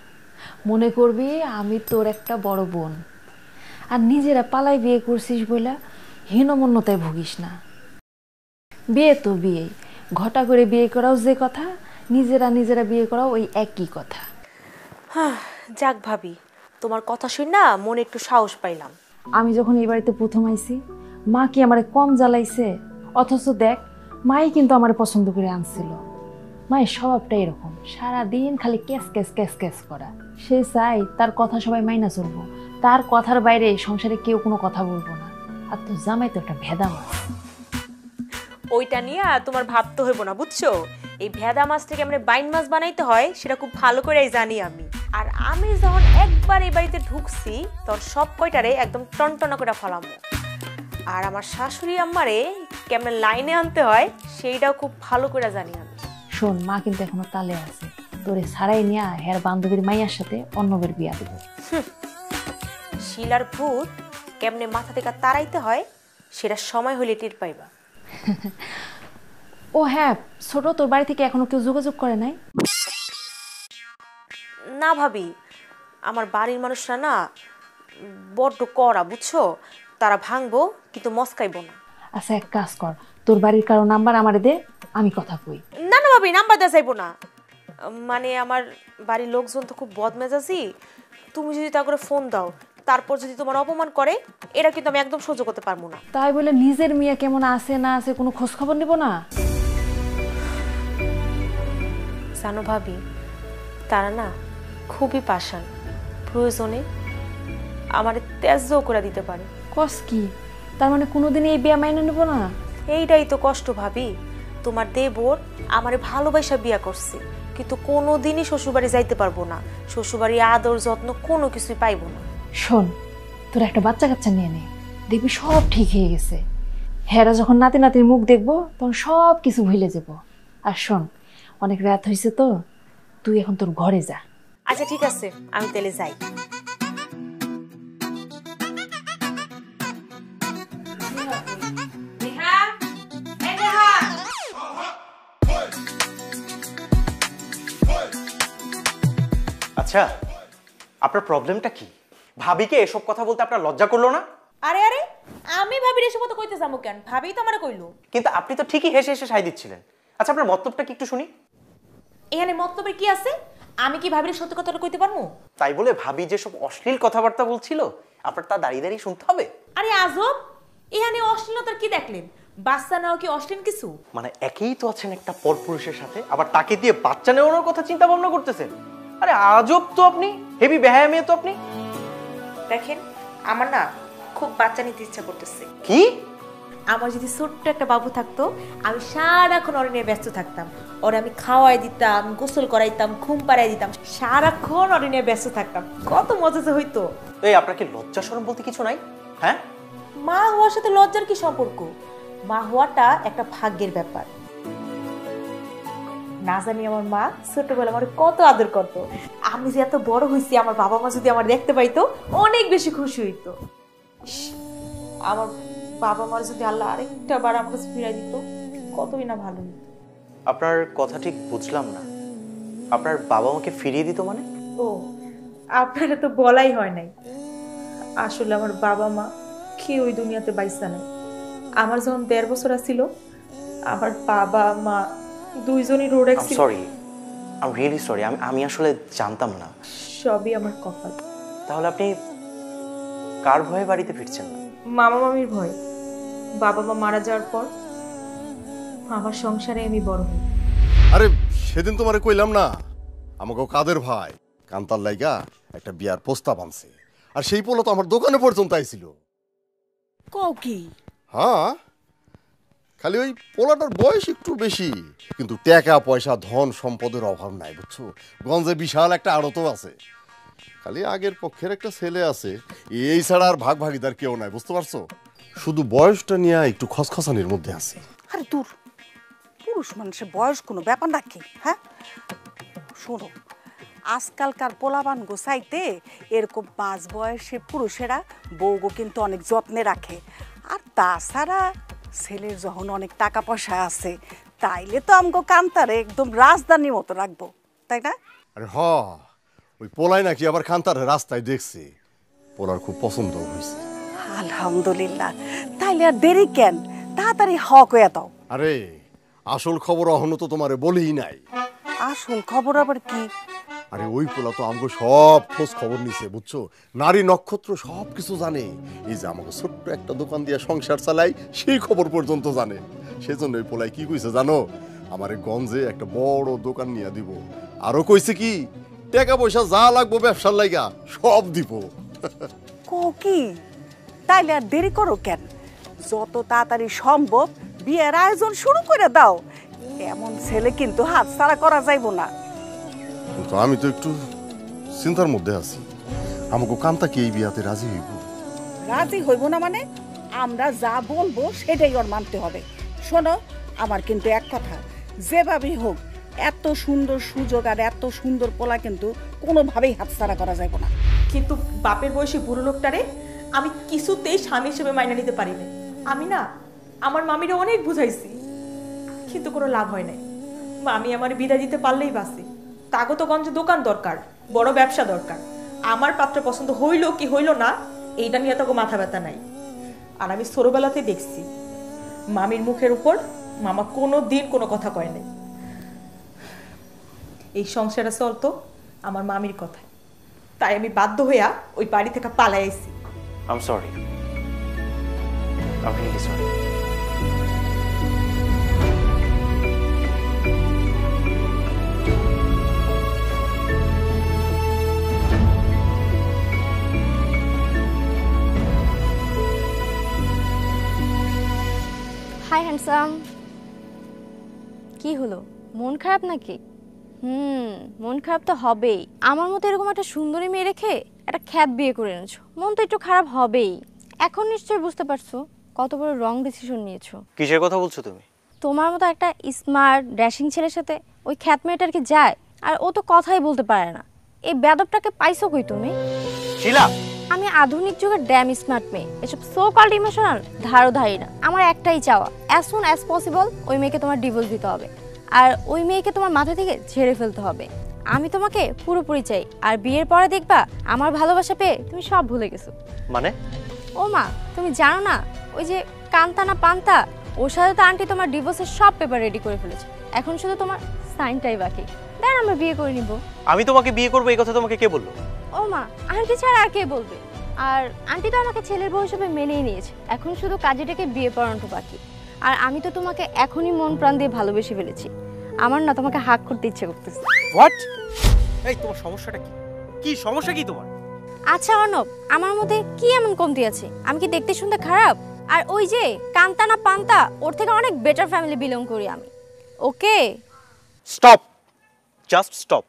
মনে করবি আমি তোর একটা বড় বোন। আর নিজেরা পালাই বিয়ে করছিস বলে হীনমন্যতায় ভুগিস না। বিয়ে তো বিয়ে, ঘটা করে বিয়ে করাও যে কথা, নিজেরা নিজেরা বিয়ে করাও ওই একই কথা। যাক ভাবি, তোমার কথা শুন না মনে একটু সাহস পাইলাম। আমি যখন এই বাড়িতে প্রথম আইছি, মা কি আমারে কম জ্বালাইছে? অথচ দেখ, মাই কিন্তু আমার পছন্দ করে আনছিল। মায়ের স্বভাবটা এরকম, সারাদিন খালি ক্যাস ক্যাস ক্যাস ক্যাস করা। সে চাই তার কথা সবাই মাইনা চলবো, তার কথার বাইরে সংসারে কেউ কোনো কথা বলবো না। আর তো জামাই তো একটা ভেদা মাছ। ওইটা নিয়ে তোমার ভাবতে হইব না, বুঝছো? এই ভেদা মাছ থেকে আমরা বাইন মাছ বানাইতে হয় সেটা খুব ভালো করেই জানি আমি। আর আমি যখন একবার এই বাড়িতে ঢুকছি, তোর সব কয়টারে একদম টনটনা করে ফলামো। আর আমার শাশুড়ি আম্মারে কেমন লাইনে আনতে হয় সেইটাও খুব ভালো করে জানি আমি। শোন, মা কিন্তু এখনো তালে আছে, তোরে ছাড়াই নিয়ে হের বান্ধবীর মাইয়ার সাথে অন্নবের বিয়া দেব। শিলার ভূত কেমনে মাথা থেকে তাড়াইতে হয় সেটা সময় হলে টের পাইবা। ও হ্যাঁ, ছোট, তোর বাড়ি থেকে এখনো কেউ যোগাযোগ করে নাই? না ভাবি, আমার বাড়ির মানুষরা না বড্ড কড়া, বুঝছো? তারা ভাঙবো কিন্তু মস্কাইবো না। আচ্ছা এক কাজ কর, তোর বাড়ির কারো নাম্বার আমারে দে, আমি কথা কই। না না ভাবি, নাম্বার দেওয়া যাইবো না। মানে আমার বাড়ির লোকজন তো খুব বদমেজাজি, তুমি যদি তা করে ফোন দাও তারপর যদি তোমার অপমান করে, এটা কিন্তু আমি একদম সহ্য করতে পারবো না। তাই বলে নিজের মেয়ে কেমন আছে না আছে কোনো খোঁজ খবর নিব না? জানো ভাবি, তারা না খুবই পাষাণ, প্রয়োজনে আমার ত্যায্য করে দিতে পারে। কস কি? তার মানে কোনোদিনই এই বিয়া মাইনে নেব না? এইটাই তো কষ্ট ভাবি। তোমার দেবর আমারে ভালোবাসা বিয়া করছে, কিন্তু কোনোদিনই শ্বশুরবাড়ি যাইতে পারবো না, শ্বশুরবাড়ি আদর যত্ন কোনো কিছুই পাইবো না। শোন, তোর একটা বাচ্চা কাচ্চা নিয়ে নে, দেখবি সব ঠিক হয়ে গেছে। হেরা যখন নাতি নাতির মুখ দেখবো তখন সব কিছু ভুলে যাব। আর শোন, অনেক রাত হয়েছে তো, তুই এখন তোর ঘরে যা। আচ্ছা ঠিক আছে, আমি তাহলে যাই। আচ্ছা, আপনার প্রবলেমটা কি? ভাবিকে এসব কথা বলতে আপনার লজ্জা করলো না? আরে আরে, আমি ভাবির এসব কথা কইতে যাবো কেন? ভাবি তো আমারে কইলো। কিন্তু আপনি তো ঠিকই হেসে হেসে সাই দিচ্ছিলেন। আচ্ছা, আপনার মতলবটা কি একটু শুনি। এখানে মতলবের কি আছে? আমি কি ভাবির সত্যি কথাটা কইতে পারবো? তাই বলে ভাবি যেসব অশ্লীল কথাবার্তা বলছিল আপনার তা দাঁড়িয়ে দাঁড়িয়ে শুনতে হবে? আরে আজব, এখানে অশ্লীলতার কি দেখলেন? বাচ্চা নাও কি অশ্লীল কিছু? মানে একেই তো আছেন একটা পরপুরুষের সাথে, আবার তাকে দিয়ে বাচ্চা নেওয়ানোর কথা চিন্তা ভাবনা করতেছেন। আরে আজব তো আপনি, হেভি বেহায়া মেয়ে তো আপনি। দেখেন, আমার না খুব বাচ্চা নিতে ইচ্ছা করতেছে। কি? আমার যদি ছোট্ট একটা বাবু থাকতো, আমি সারাক্ষণ ওরে নিয়ে ব্যস্ত থাকতাম। ওরে আমি খাওয়াই দিতাম, গোসল করাইতাম, ঘুম পাড়াই দিতাম, সারাক্ষণ ওরে নিয়ে ব্যস্ত থাকতাম। কত মজা যে হইতো। এই আপনার কি লজ্জা শরম বলতে কিছু নাই? হ্যাঁ, মা হওয়ার সাথে লজ্জার কি সম্পর্ক? মা হওয়াটা একটা ভাগ্যের ব্যাপার। না জানি আমার মা ছোটবেলা আমার কত আদর করতো। আমি যে এত বড় হয়েছি, আমার বাবা মা যদি আমার দেখতে পাইতো অনেক বেশি খুশি হইতো। আমার বাবা মার যদি আল্লাহ আরেকটা বার আমার কাছে ফিরাই দিত, কতই না ভালো হতো। আপনার কথা ঠিক বুঝলাম না। আপনার বাবা মাকে ফিরিয়ে দিত মানে? ও, আপনারা তো বলাই হয় নাই। আসলে আমার বাবা মা কি ওই দুনিয়াতে বাইসা নাই। আমার যখন ১.৫ বছর ছিল, আমার বাবা মা দুইজনই road accident. Sorry, I am really sorry. আমি আসলে জানতাম না। সবই আমার কপাল। তাহলে আপনি কার ভয়ে বাড়িতে ফিরছেন না? মামা মামির ভয়। বাবা মা মারা যাওয়ার পর আমার সংসারে আমি বড় হই। আরে সেদিন তোমারে কইলাম না, আমাকে কাদের ভাই কান্তার লাইগা একটা বিয়ার প্রস্তাব আনছে, আর সেই পোলা তো আমার দোকানে পর্যন্ত আইছিল। কও কি? হ্যাঁ, খালি ওই পোলাটার বয়স একটু বেশি, কিন্তু টাকা পয়সা ধন সম্পদের অভাব নাই, বুঝছো? গঞ্জে বিশাল একটা আড়তও আছে। খালি আগের পক্ষের একটা ছেলে আছে, এই ছাড়া আর ভাগ ভাগিদার কেউ নাই, বুঝতে পারছো? শুধু বয়সটা নিয়ে একটু খসখসানির মধ্যে আছে। আরে দূর, পুরুষ মানুষের বয়স কোনো ব্যাপার নাকি? হ্যাঁ শোনো, আজকালকার পোলাবান গোসাইতে এরকম ৫ বয়সী পুরুষেরা বউগো কিন্তু অনেক যত্নে রাখে। আর তাছাড়া ছেলের যখন অনেক টাকা পয়সা আছে, তাইলে তো আমগো কান্তারে একদম রাজধানীর মতো রাখবো, তাই না? আরে হ, ওই পোলাই নাকি আবার কান্তার রাস্তায় দেখছে, পোলার খুব পছন্দ হয়েছে। আলহামদুলিল্লাহ, তাইলে আর দেরি কেন, তাড়াতাড়ি হক হয়ে দাও। আরে আসল খবর এখনো তো তোমারে বলেই নাই। আসল খবর আবার কি? আরে ওই পোলা তো আমাকে সব খোঁজ খবর নিছে, বুঝছো? নারী নক্ষত্র সব কিছু জানে। এই যে আমাকে ছোট্ট একটা দোকান দিয়ে সংসার চালাই, সেই খবর পর্যন্ত জানে। সেজন্য ওই পোলাই কি কইছে জানো? আমারে গঞ্জে একটা বড় দোকান নিয়ে দিব, আরো কইছে কি টাকা পয়সা যা লাগবো ব্যবসার লাইগা সব দিব। কো কি? তাইলে আর দেরি করো কেন? যত তাড়াতাড়ি সম্ভব বিয়ের আয়োজন শুরু করে দাও। এমন ছেলে কিন্তু হাত ছাড়া করা যাইব না। কিন্তু আমি তো একটু চিন্তার মধ্যে আছি, আমাকে কান্তা কি এই বিয়াতে রাজি হইব? রাজি হইব না মানে? আমরা যা বলবো সেটাই ওর মানতে হবে। শোনো, আমার কিন্তু এক কথা, যেভাবেই হোক এত সুন্দর সুযোগ আর এত সুন্দর পোলা কিন্তু কোনোভাবেই হাতছাড়া করা যাইব না। কিন্তু বাপের বয়সী বুড়ো লোকটারে আমি কিছুতেই স্বামী হিসেবে মাইনা নিতে পারি না। আমি না আমার মামিরে অনেক বুঝাইছি, কিন্তু কোনো লাভ হয় নাই। মামি আমার বিদায় দিতে পারলেই বাসি। কাগতগঞ্জে দোকান দরকার, বড় ব্যবসা দরকার। আমার পাত্র পছন্দ হইল কি হইল না, এইটা নিয়ে তো মাথা ব্যথা নাই। আর আমি ছোটবেলাতে দেখছি মামির মুখের উপর মামা কোনো দিন কোনো কথা কয় নাই। এই সংসারে চলতো আমার মামির কথায়। তাই আমি বাধ্য হইয়া ওই বাড়ি থেকে পালাই আইছি। I am sorry, I am really sorry. Hi handsome, কি হলো, মন খারাপ নাকি? মন খারাপ তো হবেই। আমার মতো এরকম একটা সুন্দরী মেয়ে রেখে একটা খ্যাত বিয়ে করে এনেছো, মন তো একটু খারাপ হবেই। এখন নিশ্চয়ই বুঝতে পারছো কত বড় রং ডিসিশন নিয়েছো। কিসের কথা বলছো তুমি? তোমার মতো একটা স্মার্ট ড্যাশিং ছেলের সাথে ওই খ্যাত মেয়েটার কি যায়? আর ও তো কথাই বলতে পারে না। এই বেদবটাকে পাইছো কই তুমি? শিলা, আমি আধুনিক যুগের ড্যাম স্মার্ট মেয়ে, এসব সো কল্ড ইমোশনাল ধারও ধারি না। আমার একটাই চাওয়া, অ্যাজ সুন অ্যাজ পসিবল ওই মেয়েকে তোমার ডিভোর্স দিতে হবে, আর ওই মেয়েকে তোমার মাথা থেকে ঝেড়ে ফেলতে হবে। আমি তোমাকে পুরোপুরি চাই, আর বিয়ের পরে দেখবা আমার ভালোবাসা পেয়ে তুমি সব ভুলে গেছো। মানে? ও মা, তুমি জানো না ওই যে কান্তা না পান্তা, ওর সাথে তো আন্টি তোমার ডিভোর্সের সব পেপার রেডি করে ফেলেছে। এখন শুধু তোমার সাইনটাই বাকি, দেন আমরা বিয়ে করে নিব। আমি তোমাকে বিয়ে করবো এই কথা তোমাকে কে বললো? ও মা, আন্টি ছাড়া আর কে বলবে? আর আন্টি তো আমাকে ছেলের বউ হিসেবে মেনেই নিয়েছে, এখন শুধু কাজেটাকে বিয়ে পড়ানো বাকি। আর আমি তো তোমাকে এখনই মন প্রাণ দিয়ে ভালোবেসে ফেলেছি, আমার না তোমাকে হাক করতে ইচ্ছে করতেছে। হোয়াট? এই তোমার সমস্যাটা কি? কি সমস্যা কি তোমার? আচ্ছা অর্ণব, আমার মধ্যে কি এমন কমতি আছে? আমি কি দেখতে শুনতে খারাপ? আর ওই যে কান্তা না পান্তা, ওর থেকে অনেক বেটার ফ্যামিলি বিলং করি আমি। Okay stop, just stop.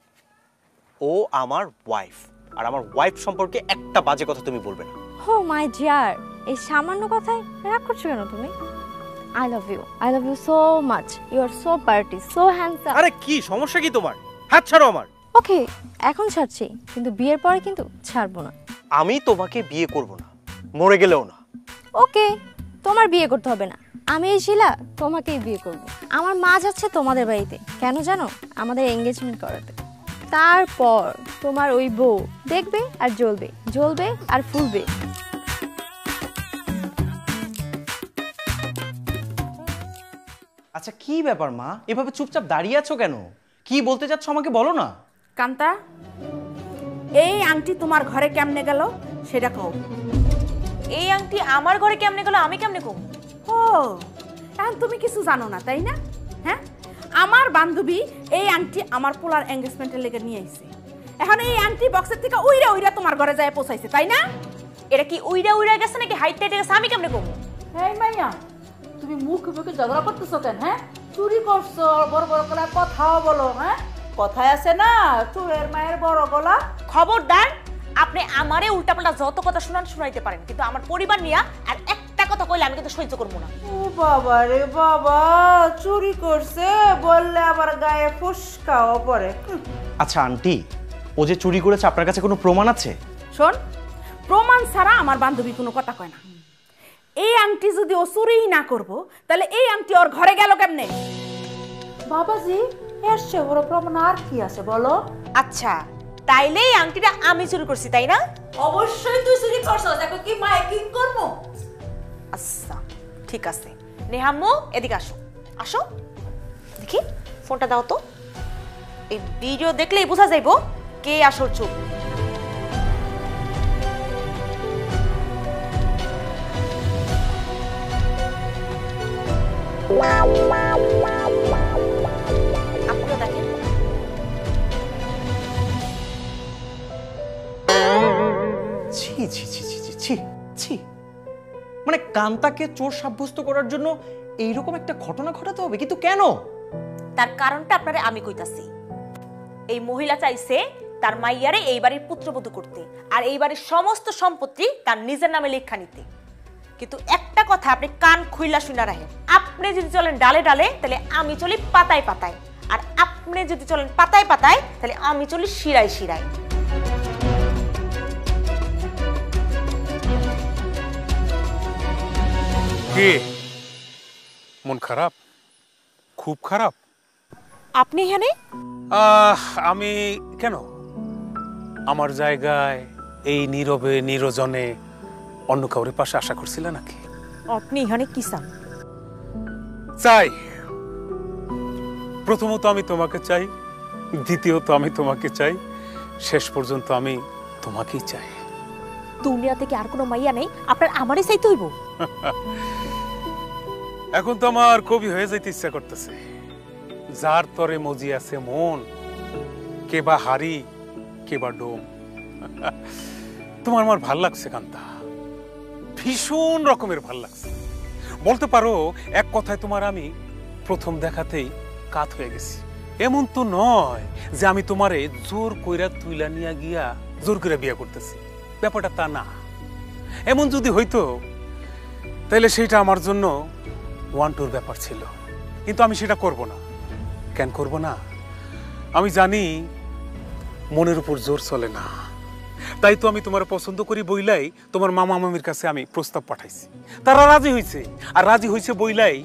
ও আমার ওয়াইফ, আর আমার ওয়াইফ সম্পর্কে একটা বাজে কথা তুমি বলবে না। ও মাই ডিয়ার, এই সামান্য কথায় রাগ করছো কেন তুমি? I love you so much, you are so party, so handsome. আরে কি সমস্যা কি তোমার? হাত ছাড়ো আমার। ওকে, এখন ছাড়ছি, কিন্তু বিয়ের পরে কিন্তু ছাড়বো না। আমি তোমাকে বিয়ে করব না, মরে গেলেও না। ওকে, তোমার বিয়ে করতে হবে না, আমি এই শিলা তোমাকেই বিয়ে করব। আমার মা যাচ্ছে তোমাদের বাড়িতে, কেন জানো? আমাদের এঙ্গেজমেন্ট করাতে। তারপর তোমার ওই বউ দেখবে আর জ্বলবে, জ্বলবে আর ফুলবে। আচ্ছা কি ব্যাপার মা, এভাবে চুপচাপ দাঁড়িয়ে আছো কেন? কি বলতে চাচ্ছ আমাকে বলো না। কান্তা, এই আংটি তোমার ঘরে কেমনে গেল সেটা কও। এই আংটি আমার ঘরে কেমনে গেল আমি কেমনে কম? ও, এখন তুমি কিছু জানো না তাই না? হ্যাঁ, আমার বান্ধবী এই আংটি আমার পোলার এঙ্গেজমেন্টের লেগে নিয়ে আইছে। এখন এই আংটি বক্সের থেকে উইরা উইরা তোমার ঘরে যায় পৌঁছাইছে তাই না? এটা কি উইরা উইরা গেছে নাকি হাইট টাইটে গেছে আমি কেমনে কম? এই মাইয়া, তুমি মুখে মুখে ঝগড়া করতেছো কেন? হ্যাঁ, চুরি করছো, বড় বড় করে কথাও বলো। হ্যাঁ, কথায় আছে না, চোরের মায়ের বড় গলা। খবরদার, আপনি আমারে উল্টাপাল্টা যত কথা শুনাইতে পারেন, কিন্তু আমার পরিবার নিয়ে আর একটা কথা কইলে আমি কিন্তু সহ্য করবো না। ও বাবা রে বাবা, চুরি করছে বললে আবার গায়ে ফুসকাও পড়ে। আচ্ছা আন্টি, ও যে চুরি করেছে আপনার কাছে কোনো প্রমাণ আছে? শোন, প্রমাণ ছাড়া আমার বান্ধবী কোনো কথা কয় না। এই আংটি যদি ও চুরি না করবো, তাহলে এই আংটি ওর ঘরে গেল কেমনে? বাবাজি, এর চেয়ে বড় প্রমাণ আর কি আছে বলো? আচ্ছা, তাইলে এই আংটিটা আমি চুরি করছি তাই না? অবশ্যই তুই চুরি করছস, দেখো কি মাইকিং করবো। আচ্ছা ঠিক আছে, নেহাম্মু এদিকে আসো, আসো দেখি ফোনটা দাও তো। এই ভিডিও দেখলেই বোঝা যাইবো কে আসল চুপ। আপনিও দেখেন। ছি ছি ছি ছি ছি ছি ছি, মানে কান্তাকে চোর সাব্যস্ত করার জন্য এইরকম একটা ঘটনা ঘটাতে হবে? কিন্তু কেন? তার কারণটা আপনারে আমি কইতাছি। এই মহিলা চাইছে তার মাইয়ারে এই বাড়ির পুত্রবধূ করতে, আর এই বাড়ির সমস্ত সম্পত্তি তার নিজের নামে লেখা নিতে। কিন্তু একটা কথা আপনি কান খুইলা শুনা রাখেন, আপনি যদি চলেন ডালে ডালে তাহলে আমি চলি পাতায় পাতায়, আর আপনি যদি চলেন পাতায় পাতায় তাহলে আমি চলি শিরায় শিরায়। কে? মন খারাপ? খুব খারাপ? আপনি এখানে? আমি কেন? আমার জায়গায় এই নীরবে নিরজনে অন্য কাউরে পাশে আশা করছিল নাকি? আপনি এখানে কি চান? চাই, প্রথমত আমি তোমাকে চাই, দ্বিতীয়ত আমি তোমাকে চাই, শেষ পর্যন্ত আমি তোমাকেই চাই। দুনিয়া থেকে আর কোনো মাইয়া নেই, আপনার আমারই চাইতে হইব? এখন তো আমার কবি হয়ে যাইতে ইচ্ছা করতেছে। যার তরে মজি আছে মন, কে বা হারি কে বা ডোম। তোমার আমার ভাল লাগছে কান্তা, ভীষণ রকমের ভাল লাগছে। বলতে পারো এক কথায় তোমার আমি প্রথম দেখাতেই কাত হয়ে গেছি। এমন তো নয় যে আমি তোমারে জোর কইরা তুইলা নিয়া গিয়া জোর করে বিয়ে করতেছি, ব্যাপারটা তা না। এমন যদি হইতো তাহলে সেটা আমার জন্য ওয়ান টুর ব্যাপার ছিল, কিন্তু আমি সেটা করব না। কেন করব না? আমি জানি মনের উপর জোর চলে না। তাই তো আমি তোমার পছন্দ করি বইলাই তোমার মামা মামির কাছে আমি প্রস্তাব পাঠাইছি, তারা রাজি হয়েছে। আর রাজি হয়েছে বইলাই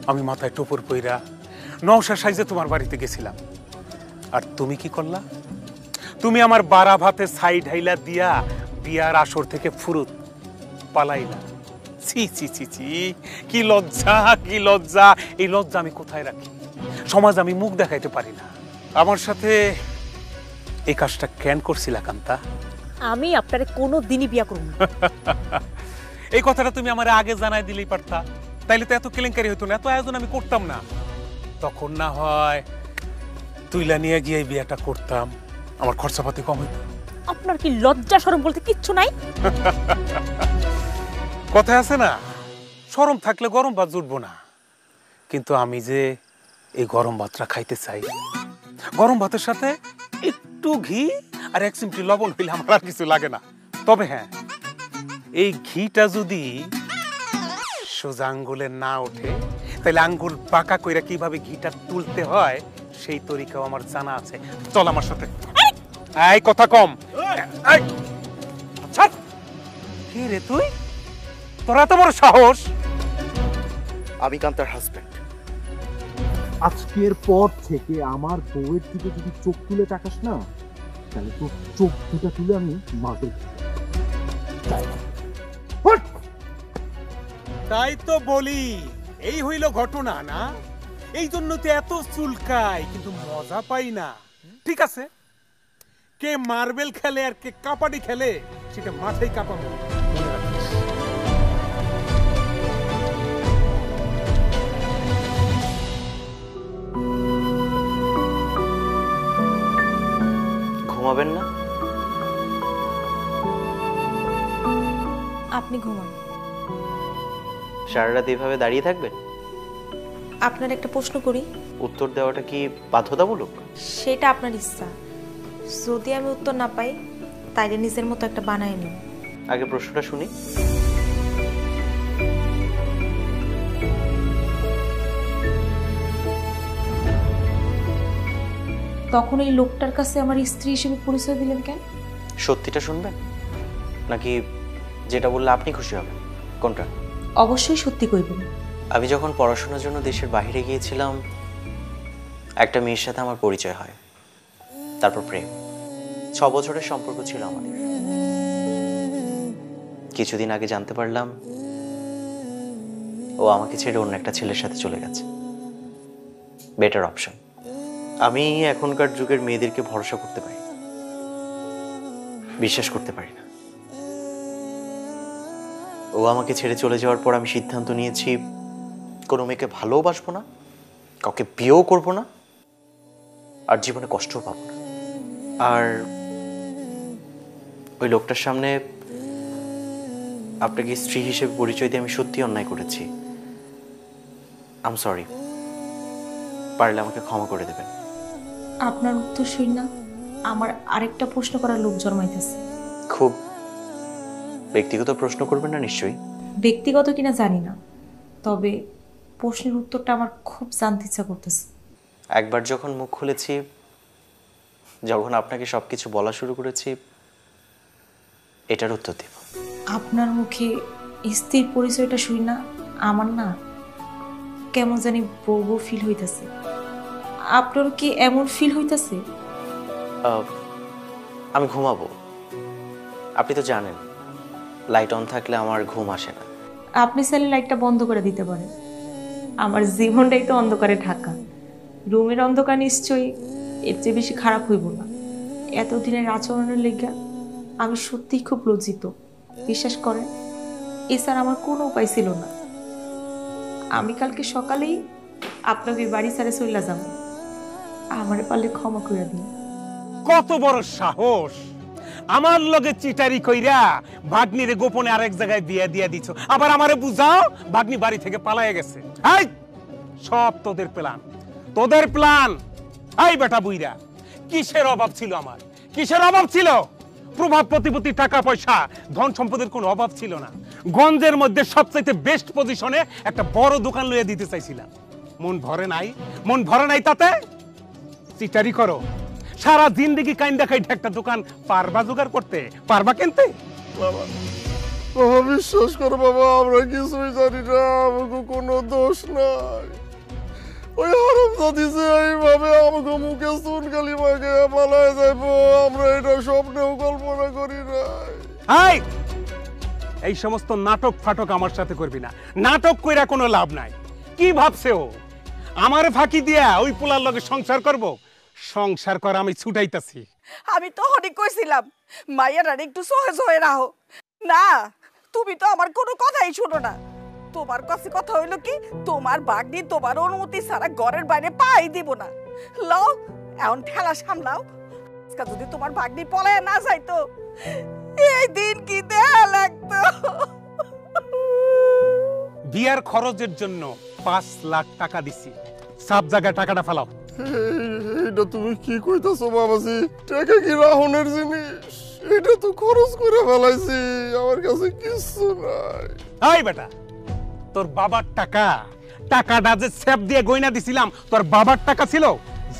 আমি মাথায় টোপর পইরা নওশা সাইজে তোমার বাড়িতে গেছিলাম। আর তুমি কি করলা? তুমি আমার বারা ভাতে ছাই ঢাইলা দিয়া বিয়ার আসর থেকে ফুরুত পালাইলা। ছি ছি ছি ছি, কি লজ্জা, কি লজ্জা! এই লজ্জা আমি কোথায় রাখি? সমাজ আমি মুখ দেখাইতে পারি না। আমার সাথে এই কাজটা কেন করছিলা কান্তা? আমি আপনারে কোনো দিনই বিয়া করব না। এই কথাটা তুমি আমার আগে জানাই দিলেই পারতা, তাইলে তো এত কেলেঙ্কারি হতো না, এত আয়োজন আমি করতাম না। তখন না হয় তুইলা নিয়ে গিয়ে এই বিয়েটা করতাম, আমার খরচাপাতি কম হইতো। আপনার কি লজ্জা শরম বলতে কিচ্ছু নাই? কথায় আছে না, শরম থাকলে গরম ভাত জুটবো না। কিন্তু আমি যে এই গরম ভাতটা খাইতে চাই, গরম ভাতের সাথে একটু ঘি আর এক চিমটি লবণ হইলে আমার আর কিছু লাগে না। তবে হ্যাঁ, এই ঘিটা যদি সোজা আঙ্গুলে না ওঠে তাহলে আঙ্গুল পাকা কইরা কিভাবে ঘিটা তুলতে হয় সেই তরিকাও আমার জানা আছে। চল আমার সাথে। এই কথা কম। আচ্ছা, কে রে তুই? তোর এত বড় সাহস? আমি কান্তার হাজবেন্ড। আজকের পর থেকে আমার বউয়ের দিকে যদি চোখ তুলে তাকাস না, তাহলে তোর চোখ দুটা তুলে আমি মারতে। তাই তো বলি, এই হইল ঘটনা না? এই জন্য তো এত চুলকাই, কিন্তু মজা পাই না। ঠিক আছে, কে মার্বেল খেলে আর কে কাবাডি খেলে সেটা মাথায় কাঁপাবো। ঘুমাবেন না? আপনি ঘুমান। সারা রাত এইভাবে দাঁড়িয়ে থাকবেন? আপনার একটা প্রশ্ন করি, উত্তর দেওয়াটা কি বাধ্যতামূলক? সেটা আপনার ইচ্ছা। যদি আমি উত্তর না পাই তাইলে নিজের মতো একটা বানায় নিন। আগে প্রশ্নটা শুনি। তখন এই লোকটার কাছে আমার স্ত্রী হিসেবে পরিচয় দিলেন কেন? সত্যিটা শুনবেন নাকি যেটা বললে আপনি খুশি হবেন? কোনটা? অবশ্যই সত্যি কইবেন। আমি যখন পড়াশোনার জন্য দেশের বাইরে গিয়েছিলাম, একটা মেয়ের সাথে আমার পরিচয় হয়, তারপর প্রেম। 6 বছরের সম্পর্ক ছিল আমাদের। কিছুদিন আগে জানতে পারলাম ও আমাকে ছেড়ে অন্য একটা ছেলের সাথে চলে গেছে। Better option. আমি এখনকার যুগের মেয়েদেরকে ভরসা করতে পারি না, বিশ্বাস করতে পারি না। ও আমাকে ছেড়ে চলে যাওয়ার পর আমি সিদ্ধান্ত নিয়েছি কোনো মেয়েকে ভালোবাসবো না, কাউকে বিয়েও করবো না, আর জীবনে কষ্টও পাবো না। আর ওই লোকটার সামনে আপনাকে স্ত্রী হিসেবে পরিচয় দিয়ে আমি সত্যি অন্যায় করেছি। I am sorry. পারলে আমাকে ক্ষমা করে দেবেন। আপনার উত্তর শুই না আমার আরেকটা প্রশ্ন করার লোক জন্মাইতেছে। খুব ব্যক্তিগত প্রশ্ন করবেন না নিশ্চয়ই? ব্যক্তিগত কিনা জানি না, তবে প্রশ্নের উত্তরটা আমার খুব জানতে ইচ্ছা করতেছে। একবার যখন মুখ খুলেছি, যখন আপনাকে সবকিছু বলা শুরু করেছি, এটার উত্তর দেব। আপনার মুখে স্ত্রীর পরিচয়টা শুই না আমার না কেমন জানি বউ ফিল হইতেছে। আপনার কি এমন ফিল হইতেছে? আমি ঘুমাবো। আপনি তো জানেন লাইট অন থাকলে আমার ঘুম আসে না। আপনি চাইলে লাইটটা বন্ধ করে দিতে পারেন। আমার জীবনটাই তো অন্ধকারে ঢাকা। রুমের অন্ধকার নিশ্চয়ই এর চেয়ে বেশি খারাপ হইব না। এতদিনের আচরণের লেগা আমি সত্যিই খুব লজ্জিত। বিশ্বাস করেন, এছাড়া আমার কোনো উপায় ছিল না। আমি কালকে সকালেই আপনাকে বাড়ি ছেড়ে চলে যাব। আমারে পারলে ক্ষমা করে দিন। কত বড় সাহস! আমার লগে চিটারি কইরা ভাগ্নিরে গোপনে আরেক জায়গায় বিয়ে দিয়া দিছো, আবার আমারে বুঝাও ভাগ্নি বাড়ি থেকে পালায়ে গেছে। এই সব তোদের প্ল্যান, তোদের প্ল্যান। এই বেটা বুইরা, কিসের অভাব ছিল আমার? কিসের অভাব ছিল? প্রভাব প্রতিপত্তি, টাকা পয়সা, ধন সম্পদের কোনো অভাব ছিল না। গঞ্জের মধ্যে সবচাইতে বেস্ট পজিশনে একটা বড় দোকান লইয়া দিতে চাইছিলাম। মন ভরে নাই? মন ভরে নাই তাতে চিটারি করো? সারা জিন্দেগি কাইন্দা খাইতে একটা দোকান পারবা জোগাড় করতে? পারবা কিনতে? বাবা বিশ্বাস করো বাবা, আমরা কিছুই জানি না, আমাকে কোনো দোষ নাই। ওই হারামজাদি যে এইভাবে আমাকে মুখে চুনকালি মাখে পালায় যাইবো, আমরা এটা স্বপ্নেও কল্পনা করি নাই। এই সমস্ত নাটক ফাটক আমার সাথে করবি না। নাটক কইরা কোনো লাভ নাই। কি ভাবছে ও আমারে ফাঁকি দিয়া ওই পোলার লগে সংসার করব? সংসার করা আমি ছুটাইতাছি। আমি তখনই কইছিলাম মাইয়ারা একটু সহজ হয়ে রাখো না, তুমি তো আমার কোনো কথাই শোনো না। তোমার কাছে কথা হইলো কি, তোমার ভাগ্নি তোমার অনুমতি ছাড়া ঘরের বাইরে পাই দিব না। লও এখন ঠেলা সামলাও। আজকে যদি তোমার ভাগ্নি পলায় না যাইতো, এই দিন কি দেয়া লাগতো। বিয়ার খরচের জন্য 5 লাখ টাকা দিছি, সব জায়গায় টাকাটা ফেলাও। এটা তুমি কি কইতাছো বাবাজি? টাকা কি রাহনের জিনিস? এটা তো খরচ করে ফেলাইছি, আমার কাছে কিছু নাই। এই বেটা, তোর বাবার টাকা, টাকাটা যে সেপ দিয়ে গয়না দিছিলাম তোর বাবার টাকা ছিল।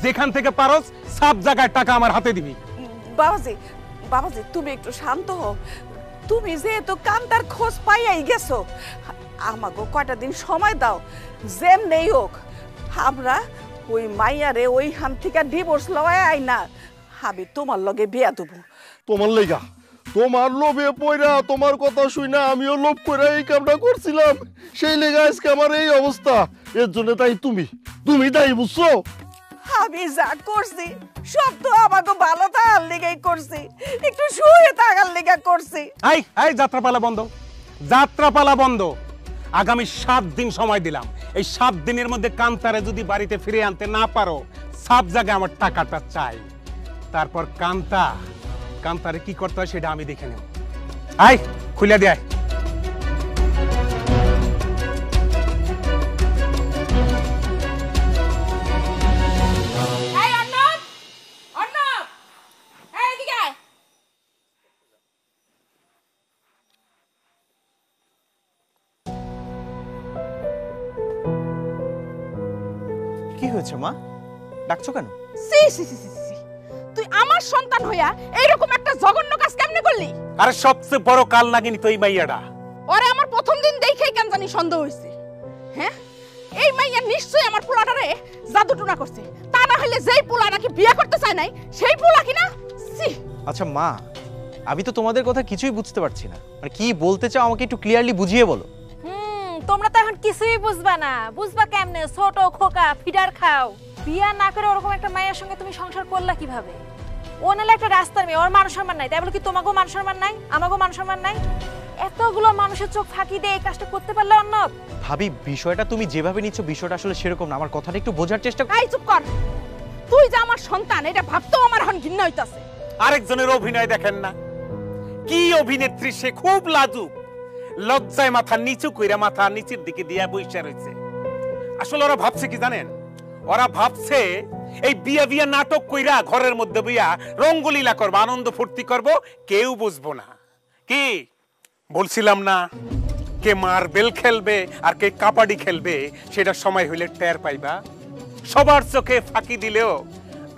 যেখান থেকে পারস সব জায়গায় টাকা আমার হাতে দিবি। বাবাজি বাবাজি তুমি একটু শান্ত হও। তুমি যেহেতু কান্তার খোঁজ পাইয়াই গেছো, আমাকে কয়টা দিন সময় দাও। যেমনেই হোক আমরা ওই মাইয়ারে ওইখান থেকে ডিভোর্স লওয়াই আই না, আমি তোমার লগে বিয়া দেবো। তোমার লেগা, তোমার লোভে পয়রা, তোমার কথা শুই না আমিও লোভ করে এই কামটা করছিলাম। সেই লেগা আজকে আমার এই অবস্থা। এর জন্য তাই তুমি তাই বুঝছো? আমি যা করছি সব তো আমাকে ভালো থাকার লেগেই করছি, একটু শুয়ে থাকার লেগে করছি। এই যাত্রাপালা বন্ধ, যাত্রাপালা বন্ধ। আগামী 7 দিন সময় দিলাম। এই 7 দিনের মধ্যে কান্তারে যদি বাড়িতে ফিরে আনতে না পারো, সব জায়গায় আমার টাকাটা চাই। তারপর কান্তারে কি করতে হয় সেটা আমি দেখে নেব। আয় খুলে দেয়। কি হয়েছে মা, ডাকছো কেন? সি সি সি সি, তুই আমার সন্তান হইয়া এইরকম একটা জঘন্য কাজ কেমনে করলি? আরে সবচেয়ে বড় কাল নাগিনি তো এই মাইয়াটা। ওরে আমার প্রথম দিন দেখেই কেন জানি সন্দেহ হইছে। হ্যাঁ, এই মাইয়া নিশ্চয়ই আমার পোলাটারে জাদু টুনা করছে। তা না হলে যেই পোলা নাকি বিয়ে করতে চায় নাই সেই পোলা কিনা। সি। আচ্ছা মা, আমি তো তোমাদের কথা কিছুই বুঝতে পারছি না। মানে কি বলতে চাও আমাকে একটু ক্লিয়ারলি বুঝিয়ে বলো। তোমরা তো এখন কিছুই বুঝবা না। বুঝবা কেমনে? ছোট খোকা ফিডার খাও। বিয়া না করে ওরকম একটা মায়ের সঙ্গে তুমি সংসার করলা কিভাবে? ও নালে একটা রাস্তার মেয়ে, ওর মান সম্মান নাই, তাই বলে কি তোমাকেও মান সম্মান নাই, আমাকেও মান সম্মান নাই? এতগুলো মানুষের চোখ ফাঁকি দিয়ে এই কাজটা করতে পারলে অর্ণব? ভাবি, বিষয়টা তুমি যেভাবে নিচ্ছ বিষয়টা আসলে সেরকম না। আমার কথাটা একটু বোঝার চেষ্টা করো। এই চুপ কর। তুই যে আমার সন্তান এটা ভাবতেও আমার এখন ঘৃণা হইতাছে। আরেকজনের অভিনয় দেখেন না? কি অভিনেত্রী সে, খুব লাজুক। লজ্জায় মাথা নিচু কইরা মাথা নিচের দিকে দিয়া বইসা রয়েছে। আসলে ওরা ভাবছে কি জানেন? ওরা ভাবছে এই বিয়া নাটক কইরা ঘরের মধ্যে বইয়া রঙ্গলীলা করবো, আনন্দ ফুর্তি করব, কেউ বুঝবো না। কি বলছিলাম না, কে মার্বেল খেলবে আর কে কাবাডি খেলবে সেটা সময় হইলে টের পাইবা। সবার চোখে ফাঁকি দিলেও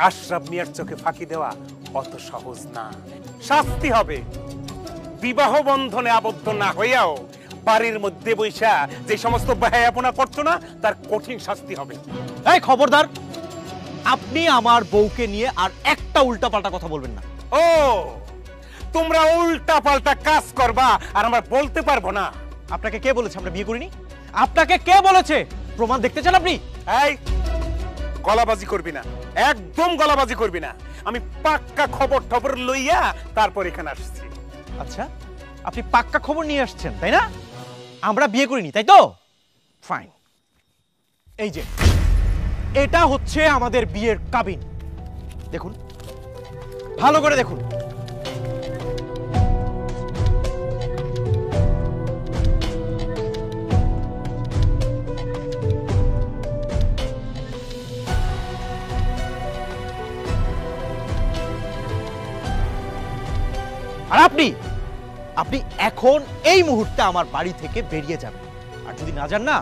আশরাফ মিয়ার চোখে ফাঁকি দেওয়া অত সহজ না। শাস্তি হবে। বিবাহ বন্ধনে আবদ্ধ না হইয়াও বাড়ির মধ্যে বৈশা যে সমস্ত বেহায়াপনা করছো না, তার কঠিন শাস্তি হবে। এই খবরদার, আপনি আমার বউকে নিয়ে আর একটা উল্টাপাল্টা কথা বলবেন না। ও, তোমরা উল্টা পাল্টা কাজ করবা আর আমরা বলতে পারবো না? আপনাকে কে বলেছে আমরা বিয়ে করিনি? আপনাকে কে বলেছে? প্রমাণ দেখতে চান আপনি? এই গলাবাজি করবি না, একদম গলাবাজি করবি না। আমি পাক্কা খবর টবর লইয়া তারপর এখানে আসছি। আচ্ছা, আপনি পাক্কা খবর নিয়ে আসছেন তাই না? আমরা বিয়ে করিনি তাই তো? ফাইন, এই যে এটা হচ্ছে আমাদের বিয়ের কাবিন। দেখুন, ভালো করে দেখুন। আর আপনি এখন এই মুহূর্তে আমার বাড়ি থেকে বেরিয়ে যাবেন। আর যদি না যান না,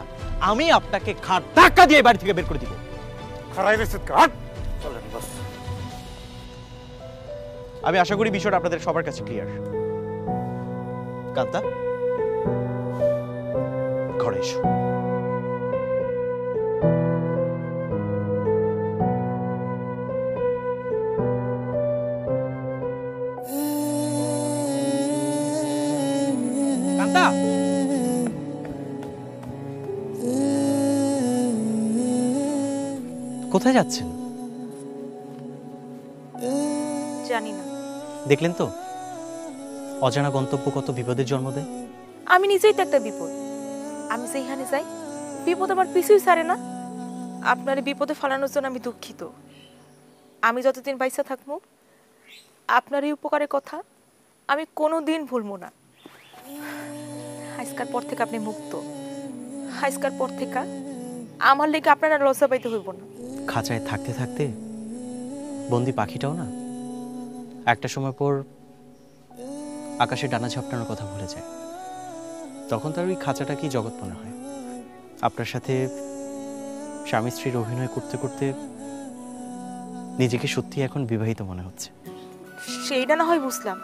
আমি আপনাকে ঘাট ধাক্কা দিয়ে বাড়ি থেকে বের করে দিব। আমি আশা করি বিষয়টা আপনাদের সবার কাছে ক্লিয়ার। কান্তা, ঘরে এসো। কান্তা, কোথায় যাচ্ছেন? জানি না। দেখলেন তো, অজানা গন্তব্য কত বিপদের জন্ম দেয়। আমি নিজেই তো একটা বিপদ। আমি যেখানে যাই বিপদ আমার পিছুই ছাড়ে না। আপনার বিপদে ফেলানোর জন্য আমি দুঃখিত। আমি যতদিন বাইসা থাকবো আপনার এই উপকারের কথা আমি কোনোদিন ভুলবো না। আজকার পর থেকে আপনি মুক্ত। আজকার পর থেকে আমার লেগে আপনারা লজ্জা পাইতে হইব না। খাঁচায় থাকতে থাকতে বন্দি পাখিটাও না একটা সময় পর আকাশে ডানা ঝাপটানোর কথা ভুলে যায়। তখন তার ওই খাঁচাটা কি জগৎ মনে হয়। আপনার সাথে স্বামী স্ত্রীর অভিনয় করতে করতে নিজেকে সত্যি এখন বিবাহিত মনে হচ্ছে। সেইটা না হয় বুঝলাম,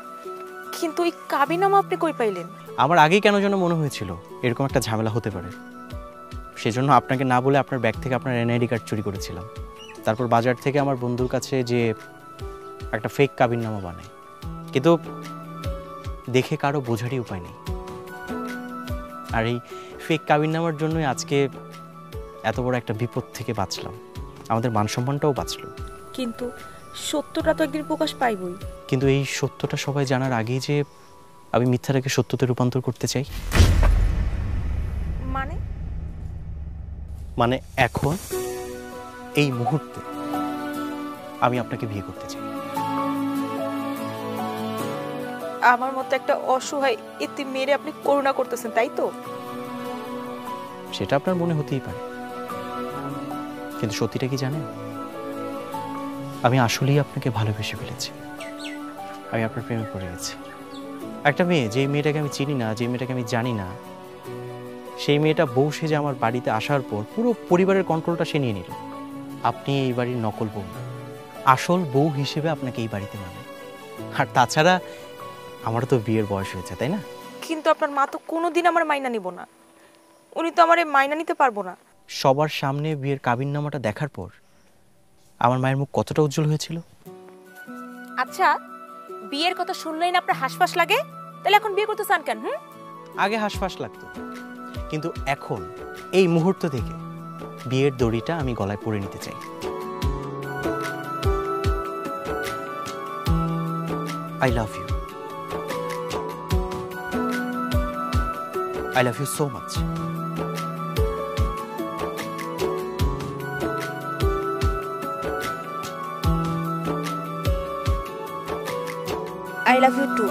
কিন্তু ওই কাবিনামা আপনি কই পাইলেন? আমার আগেই কেন যেন মনে হয়েছিল এরকম একটা ঝামেলা হতে পারে। সেজন্য আপনাকে না বলে আপনার ব্যাগ থেকে আপনার এনআইডি কার্ড চুরি করেছিলাম। তারপর বাজার থেকে আমার বন্ধুর কাছে যে একটা ফেক কাবিননামা বানাই, কিন্তু দেখে কারো বোঝারই উপায় নেই। আর এই ফেক কাবিননামার জন্যই আজকে এত বড় একটা বিপদ থেকে বাঁচলাম, আমাদের মান সম্মানটাও বাঁচলো। কিন্তু সত্যটা তো একদিন প্রকাশ পাইবই। কিন্তু এই সত্যটা সবাই জানার আগেই যে আমি মিথ্যাটাকে সত্যতে রূপান্তর করতে চাই। মানে এখন এই মুহূর্তে আমি আপনাকে বিয়ে করতে চাই। আমার মতো একটা অসহায় এতে মেরে আপনি করুণা করতেছেন, তাই তো? সেটা আপনার মনে হতেই পারে, কিন্তু সত্যিটা কি জানেন? আমি আসলেই আপনাকে ভালোবেসে ফেলেছি। আমি আপনার প্রেমে পড়ে গেছি। একটা মেয়ে, যে মেয়েটাকে আমি চিনি না, যে মেয়েটাকে আমি জানি না, সেই মেয়েটা বউ সেজে আমার বাড়িতে আসার পর পুরো পরিবারের কন্ট্রোলটা সে নিয়ে নিল। আপনি এই বাড়ির নকল বউ, আসল বউ হিসেবে আপনাকে এই বাড়িতে মানে। আর তাছাড়া আমারও তো বিয়ের বয়স হয়েছে, তাই না? কিন্তু আপনার মা তো কোনোদিন আমার মাইনা নিব না। উনি তো আমার মাইনা নিতে পারবো না। সবার সামনে বিয়ের কাবিননামাটা দেখার পর আমার মায়ের মুখ কতটা উজ্জ্বল হয়েছিল। আচ্ছা, বিয়ের কথা শুনলেই না আপনার হাসফাস লাগে? তাহলে এখন বিয়ে করতে চান কেন? আগে হাসফাস লাগতো, কিন্তু এখন এই মুহূর্ত থেকে বিয়ের দড়িটা আমি গলায় পরে নিতে চাই। I love you. I love you so much. I love you too.